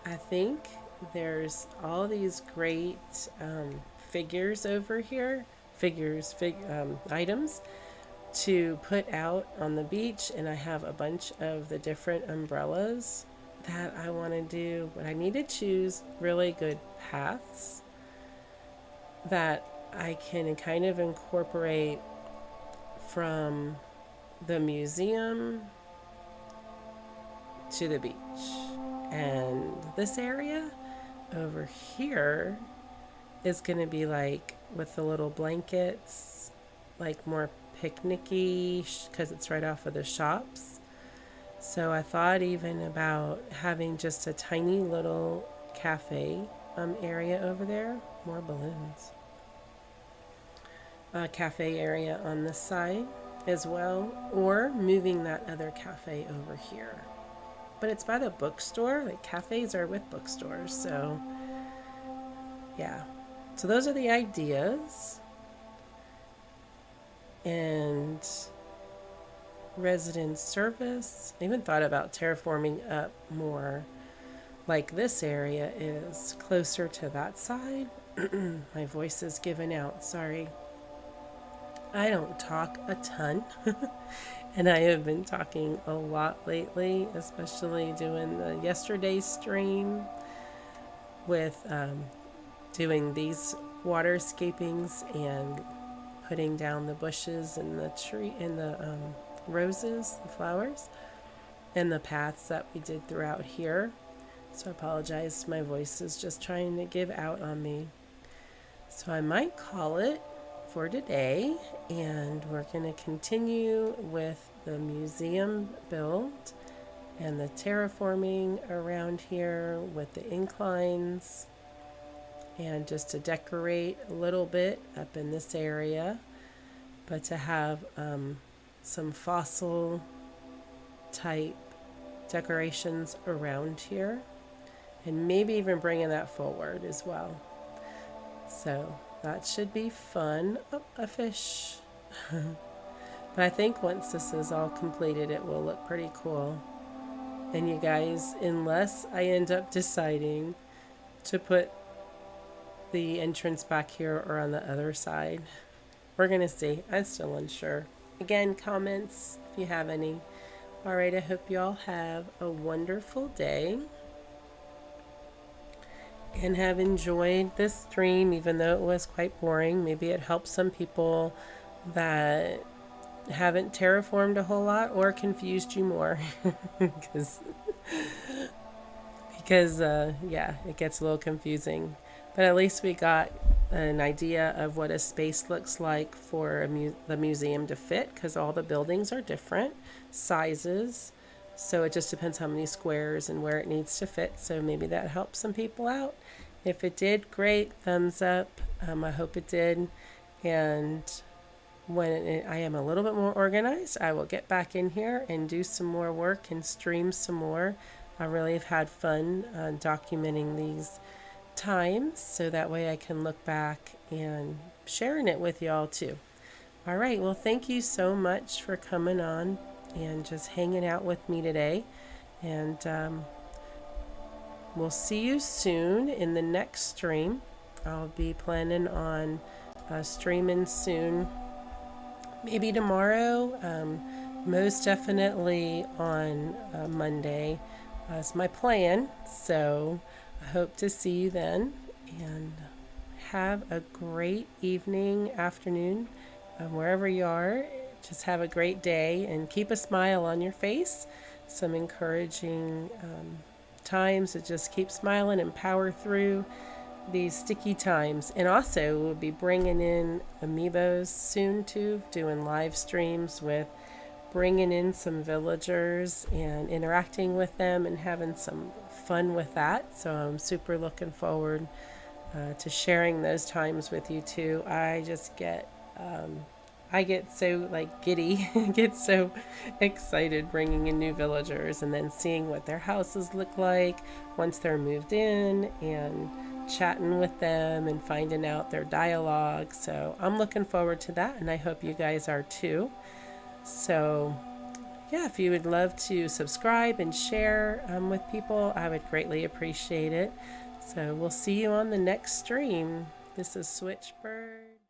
I think there's all these great figures over here, items to put out on the beach, and I have a bunch of the different umbrellas that I want to do, but I need to choose really good paths that I can kind of incorporate from the museum to the beach. And this area over here is going to be like with the little blankets, like more picnicky because it's right off of the shops. So I thought even about having just a tiny little cafe area over there. More balloons. A cafe area on this side as well, or moving that other cafe over here. But it's by the bookstore. Like, cafes are with bookstores, so yeah. So those are the ideas. And resident service. I even thought about terraforming up more, like this area is closer to that side. My voice is giving out, sorry. I don't talk a ton, and I have been talking a lot lately, especially doing the yesterday's stream with doing these waterscapings and putting down the bushes and the tree and the roses, the flowers, and the paths that we did throughout here. So I apologize, my voice is just trying to give out on me. So I might call it for today, and we're going to continue with the museum build and the terraforming around here with the inclines, and just to decorate a little bit up in this area, but to have some fossil type decorations around here, and maybe even bringing that forward as well. So that should be fun. Oh, a fish. But I think once this is all completed, it will look pretty cool. And you guys, unless I end up deciding to put the entrance back here or on the other side, we're going to see. I'm still unsure. Again, comments if you have any. All right, I hope you all have a wonderful day and have enjoyed this stream, even though it was quite boring. Maybe it helps some people that haven't terraformed a whole lot, or confused you more because yeah, it gets a little confusing. But at least we got an idea of what a space looks like for the museum to fit, because all the buildings are different sizes. So it just depends how many squares and where it needs to fit. So maybe that helps some people out. If it did, great. Thumbs up. I hope it did. And when I am a little bit more organized, I will get back in here and do some more work and stream some more. I really have had fun documenting these times, so that way I can look back and sharing it with y'all too. All right, well, thank you so much for coming on and just hanging out with me today, and we'll see you soon in the next stream. I'll be planning on streaming soon, maybe tomorrow, most definitely on Monday. That's my plan. So I hope to see you then, and have a great evening, afternoon, wherever you are. Just have a great day and keep a smile on your face. Some encouraging times to just keep smiling and power through these sticky times. And also, we'll be bringing in amiibos soon too, doing live streams with bringing in some villagers and interacting with them and having some fun with that. So I'm super looking forward to sharing those times with you too. I just get so like giddy, get so excited bringing in new villagers and then seeing what their houses look like once they're moved in, and chatting with them and finding out their dialogue. So I'm looking forward to that, and I hope you guys are too. So yeah, if you would love to subscribe and share with people, I would greatly appreciate it. So we'll see you on the next stream. This is Switchbird.